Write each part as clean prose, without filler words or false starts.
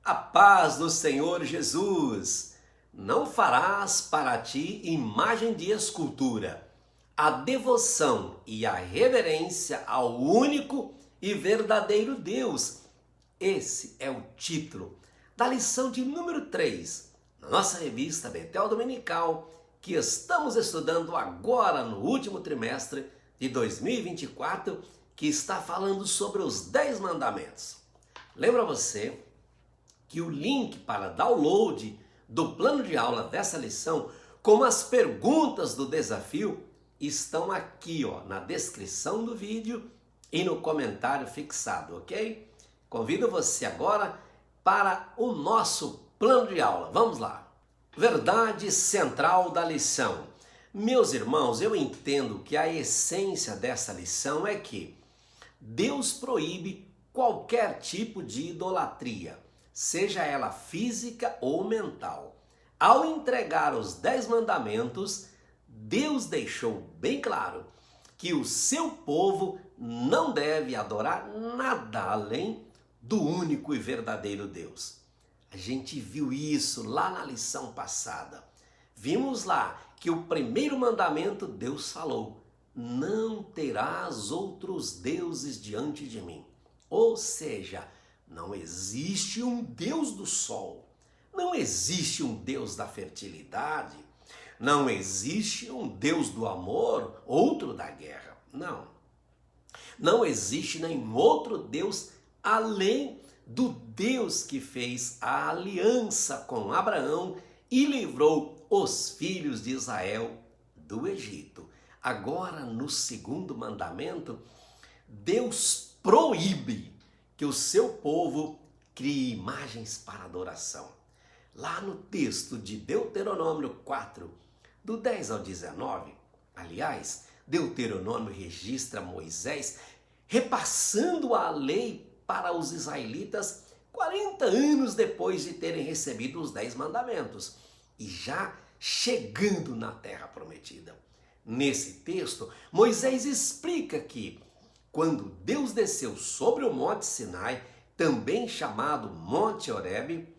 A paz do Senhor Jesus. Não farás para ti imagem de escultura. A devoção e a reverência ao único e verdadeiro Deus. Esse é o título da lição de número 3, na nossa revista Betel Dominical, que estamos estudando agora no último trimestre de 2024, que está falando sobre os 10 mandamentos. Lembra você que o link para download do plano de aula dessa lição, com as perguntas do desafio, estão aqui na descrição do vídeo e no comentário fixado, ok? Convido você agora para o nosso plano de aula. Vamos lá. Verdade central da lição. Meus irmãos, eu entendo que a essência dessa lição é que Deus proíbe qualquer tipo de idolatria, seja ela física ou mental. Ao entregar os 10 mandamentos, Deus deixou bem claro que o seu povo não deve adorar nada além do único e verdadeiro Deus. A gente viu isso lá na lição passada. Vimos lá que o primeiro mandamento Deus falou: não terás outros deuses diante de mim. Ou seja, não existe um Deus do sol, não existe um Deus da fertilidade, não existe um Deus do amor, outro da guerra. Não existe nenhum outro Deus além do Deus que fez a aliança com Abraão e livrou os filhos de Israel do Egito. Agora, no segundo mandamento, Deus proíbe que o seu povo crie imagens para adoração. Lá no texto de Deuteronômio 4, do 10 ao 19, aliás, Deuteronômio registra Moisés repassando a lei para os israelitas 40 anos depois de terem recebido os 10 mandamentos e já chegando na terra prometida. Nesse texto, Moisés explica que quando Deus desceu sobre o Monte Sinai, também chamado Monte Horebe,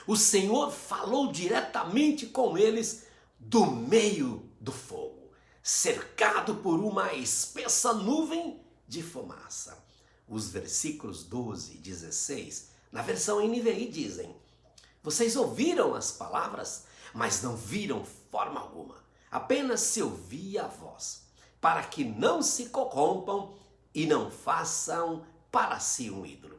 o Senhor falou diretamente com eles do meio do fogo, cercado por uma espessa nuvem de fumaça. Os versículos 12 e 16, na versão NVI, dizem: vocês ouviram as palavras, mas não viram forma alguma, apenas se ouvia a voz, para que não se corrompam e não façam para si um ídolo.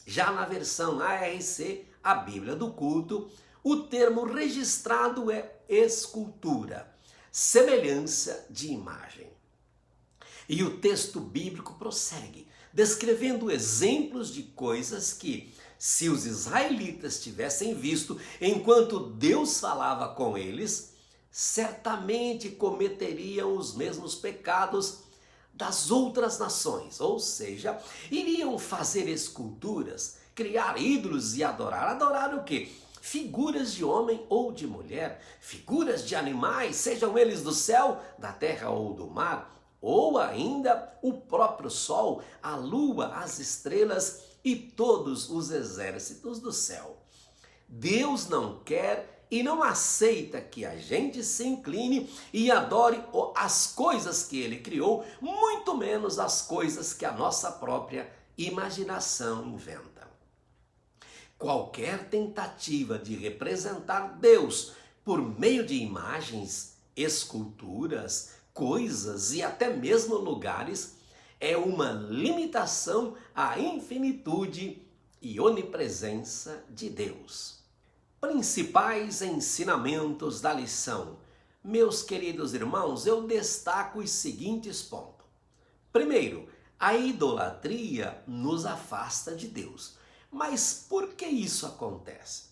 Já na versão ARC, a Bíblia do culto, o termo registrado é escultura, semelhança de imagem. E o texto bíblico prossegue, descrevendo exemplos de coisas que, se os israelitas tivessem visto enquanto Deus falava com eles, certamente cometeriam os mesmos pecados das outras nações, ou seja, iriam fazer esculturas, criar ídolos e adorar. Adorar o quê? Figuras de homem ou de mulher, figuras de animais, sejam eles do céu, da terra ou do mar, ou ainda o próprio sol, a lua, as estrelas e todos os exércitos do céu. Deus não quer e não aceita que a gente se incline e adore as coisas que Ele criou, muito menos as coisas que a nossa própria imaginação inventa. Qualquer tentativa de representar Deus por meio de imagens, esculturas, coisas e até mesmo lugares é uma limitação à infinitude e onipresença de Deus. Principais ensinamentos da lição. Meus queridos irmãos, eu destaco os seguintes pontos. Primeiro, a idolatria nos afasta de Deus. Mas por que isso acontece?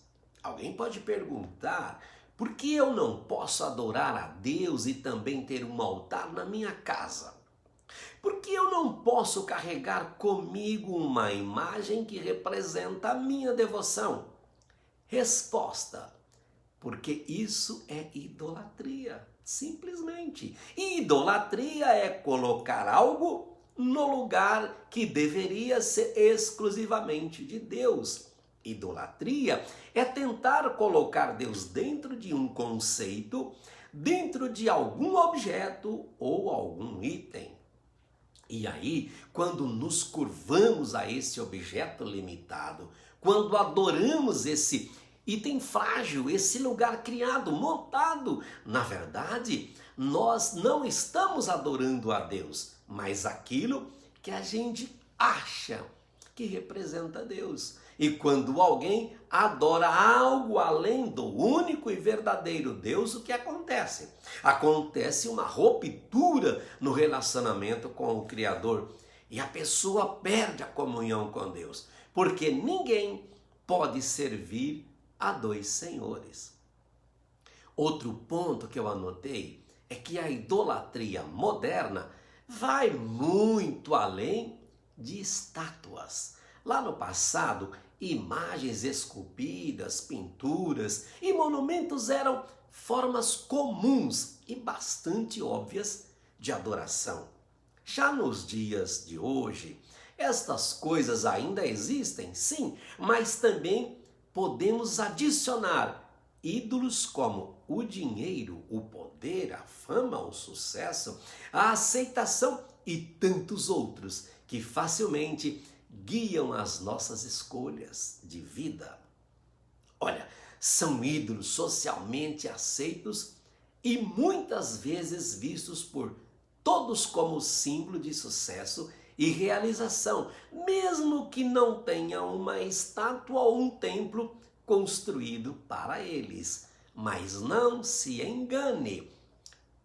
Alguém pode perguntar: por que eu não posso adorar a Deus e também ter um altar na minha casa? Por que eu não posso carregar comigo uma imagem que representa a minha devoção? Resposta: porque isso é idolatria, simplesmente. E idolatria é colocar algo no lugar que deveria ser exclusivamente de Deus. Idolatria é tentar colocar Deus dentro de um conceito, dentro de algum objeto ou algum item. E aí, quando nos curvamos a esse objeto limitado, quando adoramos esse item frágil, esse lugar criado, montado, na verdade, nós não estamos adorando a Deus, mas aquilo que a gente acha que representa Deus. E quando alguém adora algo além do único e verdadeiro Deus, o que acontece? Acontece uma ruptura no relacionamento com o Criador e a pessoa perde a comunhão com Deus, porque ninguém pode servir a dois senhores. Outro ponto que eu anotei é que a idolatria moderna vai muito além de estátuas. Lá no passado, imagens esculpidas, pinturas e monumentos eram formas comuns e bastante óbvias de adoração. Já nos dias de hoje, estas coisas ainda existem, sim, mas também podemos adicionar ídolos como o dinheiro, o poder, a fama, o sucesso, a aceitação e tantos outros que facilmente guiam as nossas escolhas de vida. Olha, são ídolos socialmente aceitos e muitas vezes vistos por todos como símbolo de sucesso e realização, mesmo que não tenha uma estátua ou um templo construído para eles. Mas não se engane.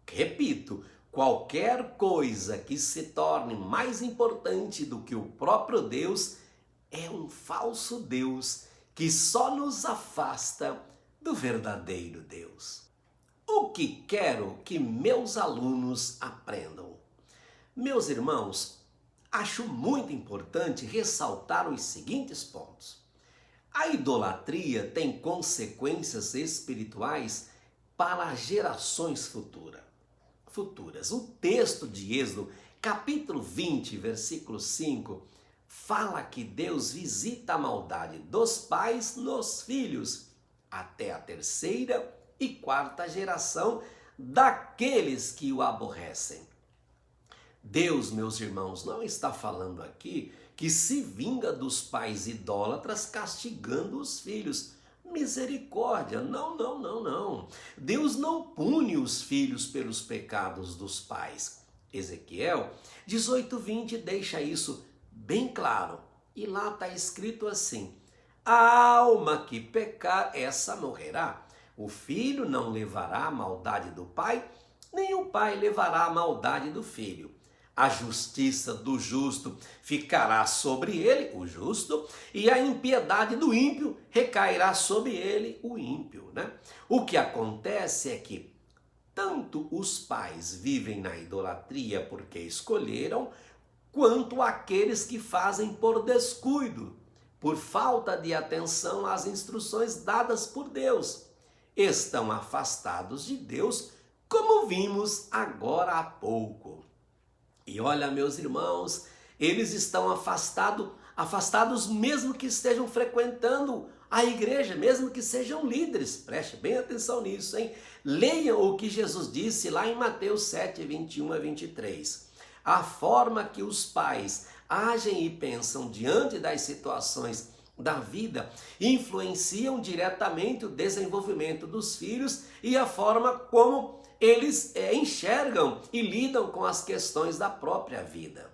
Repito, qualquer coisa que se torne mais importante do que o próprio Deus é um falso Deus que só nos afasta do verdadeiro Deus. O que quero que meus alunos aprendam? Meus irmãos, acho muito importante ressaltar os seguintes pontos. A idolatria tem consequências espirituais para gerações futuras. O texto de Êxodo, capítulo 20, versículo 5, fala que Deus visita a maldade dos pais nos filhos, até a terceira e quarta geração daqueles que o aborrecem. Deus, meus irmãos, não está falando aqui que se vinga dos pais idólatras castigando os filhos. Misericórdia, não. Deus não pune os filhos pelos pecados dos pais. Ezequiel 18:20 deixa isso bem claro. E lá está escrito assim: a alma que pecar, essa morrerá. O filho não levará a maldade do pai, nem o pai levará a maldade do filho. A justiça do justo ficará sobre ele, o justo, e a impiedade do ímpio recairá sobre ele, o ímpio, né? O que acontece é que tanto os pais vivem na idolatria porque escolheram, quanto aqueles que fazem por descuido, por falta de atenção às instruções dadas por Deus. Estão afastados de Deus, como vimos agora há pouco. E olha, meus irmãos, eles estão afastados mesmo que estejam frequentando a igreja, mesmo que sejam líderes. Preste bem atenção nisso, hein? Leiam o que Jesus disse lá em Mateus 7, 21 a 23. A forma que os pais agem e pensam diante das situações da vida influenciam diretamente o desenvolvimento dos filhos e a forma como eles enxergam e lidam com as questões da própria vida.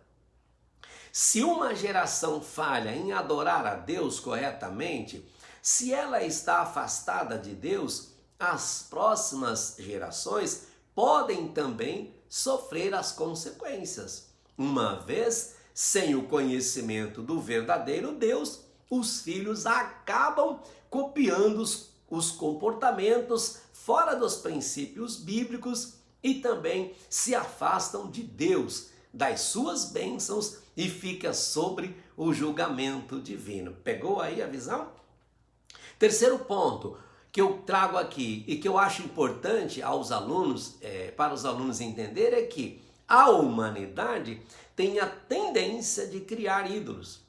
Se uma geração falha em adorar a Deus corretamente, se ela está afastada de Deus, as próximas gerações podem também sofrer as consequências. Uma vez, sem o conhecimento do verdadeiro Deus, os filhos acabam copiando os comportamentos fora dos princípios bíblicos e também se afastam de Deus, das suas bênçãos e fica sobre o julgamento divino. Pegou aí a visão? Terceiro ponto que eu trago aqui e que eu acho importante aos alunos, para os alunos entenderem, é que a humanidade tem a tendência de criar ídolos.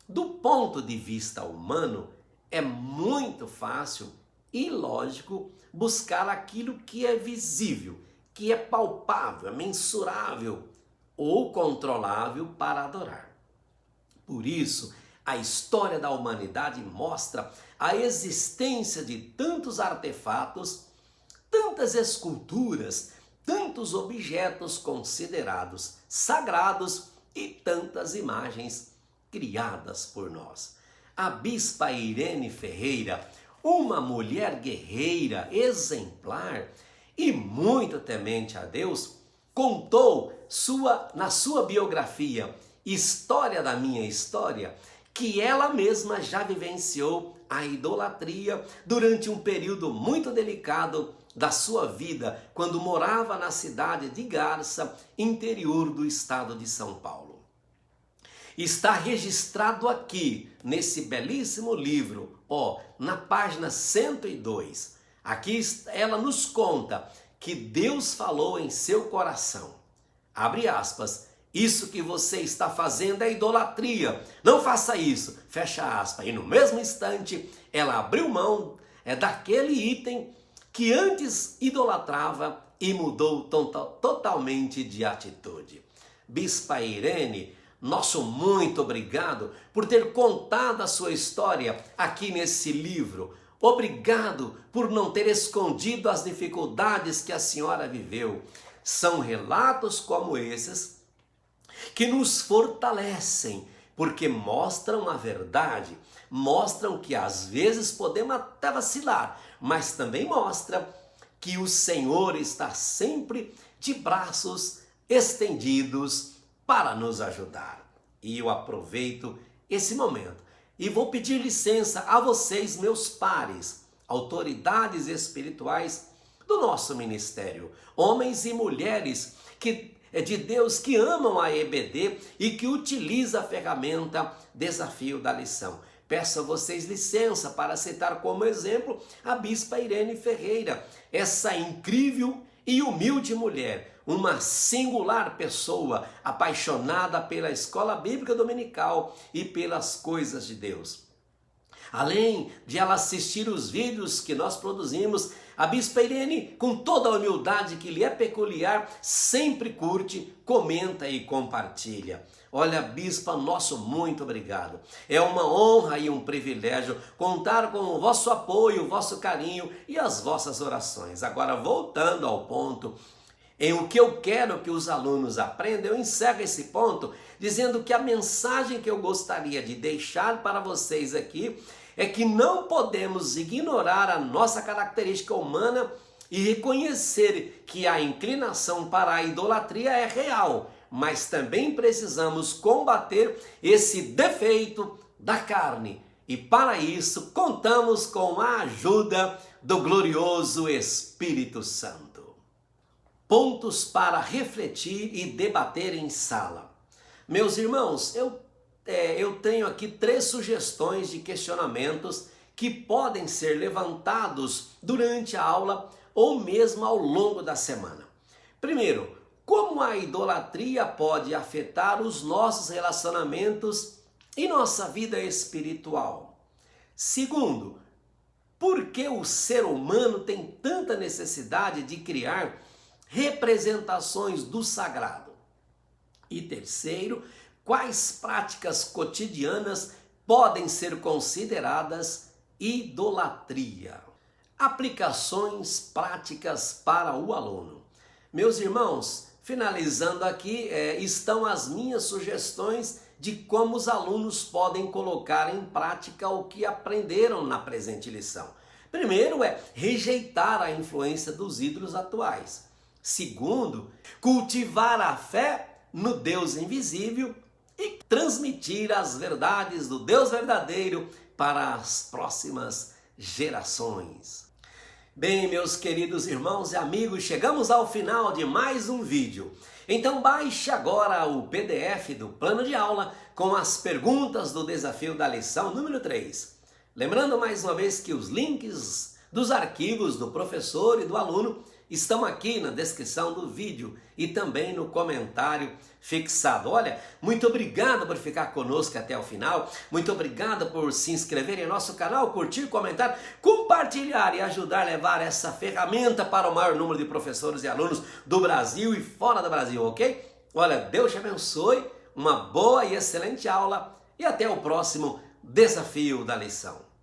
Do ponto de vista humano, é muito fácil e lógico buscar aquilo que é visível, que é palpável, é mensurável ou controlável para adorar. Por isso, a história da humanidade mostra a existência de tantos artefatos, tantas esculturas, tantos objetos considerados sagrados e tantas imagens criadas por nós. A bispa Irene Ferreira, uma mulher guerreira, exemplar e muito temente a Deus, contou na sua biografia História da Minha História, que ela mesma já vivenciou a idolatria durante um período muito delicado da sua vida, quando morava na cidade de Garça, interior do estado de São Paulo. Está registrado aqui, nesse belíssimo livro, na página 102. Aqui ela nos conta que Deus falou em seu coração. Abre aspas. Isso que você está fazendo é idolatria. Não faça isso. Fecha aspas. E no mesmo instante, ela abriu mão daquele item que antes idolatrava e mudou totalmente de atitude. Bispa Irene, nosso muito obrigado por ter contado a sua história aqui nesse livro. Obrigado por não ter escondido as dificuldades que a senhora viveu. São relatos como esses que nos fortalecem, porque mostram a verdade, mostram que às vezes podemos até vacilar, mas também mostra que o Senhor está sempre de braços estendidos para nos ajudar. E eu aproveito esse momento e vou pedir licença a vocês, meus pares, autoridades espirituais do nosso ministério, homens e mulheres de Deus que amam a EBD e que utiliza a ferramenta Desafio da Lição. Peço a vocês licença para citar como exemplo a bispa Irene Ferreira, essa incrível e humilde mulher, uma singular pessoa apaixonada pela escola bíblica dominical e pelas coisas de Deus. Além de ela assistir os vídeos que nós produzimos, a bispa Irene, com toda a humildade que lhe é peculiar, sempre curte, comenta e compartilha. Olha, bispa, nosso muito obrigado. É uma honra e um privilégio contar com o vosso apoio, o vosso carinho e as vossas orações. Agora, voltando ao ponto, em o que eu quero que os alunos aprendam, eu encerro esse ponto dizendo que a mensagem que eu gostaria de deixar para vocês aqui é que não podemos ignorar a nossa característica humana e reconhecer que a inclinação para a idolatria é real, mas também precisamos combater esse defeito da carne. E para isso contamos com a ajuda do glorioso Espírito Santo. Pontos para refletir e debater em sala. Meus irmãos, eu tenho aqui 3 sugestões de questionamentos que podem ser levantados durante a aula ou mesmo ao longo da semana. Primeiro, como a idolatria pode afetar os nossos relacionamentos e nossa vida espiritual? Segundo, por que o ser humano tem tanta necessidade de criar representações do sagrado? E terceiro, quais práticas cotidianas podem ser consideradas idolatria? Aplicações práticas para o aluno. Meus irmãos, finalizando aqui, estão as minhas sugestões de como os alunos podem colocar em prática o que aprenderam na presente lição. Primeiro rejeitar a influência dos ídolos atuais. Segundo, cultivar a fé no Deus invisível e transmitir as verdades do Deus verdadeiro para as próximas gerações. Bem, meus queridos irmãos e amigos, chegamos ao final de mais um vídeo. Então baixe agora o PDF do plano de aula com as perguntas do desafio da lição número 3. Lembrando mais uma vez que os links dos arquivos do professor e do aluno estão aqui na descrição do vídeo e também no comentário fixado. Olha, muito obrigado por ficar conosco até o final, muito obrigado por se inscrever em nosso canal, curtir, comentar, compartilhar e ajudar a levar essa ferramenta para o maior número de professores e alunos do Brasil e fora do Brasil, ok? Olha, Deus te abençoe, uma boa e excelente aula e até o próximo desafio da lição.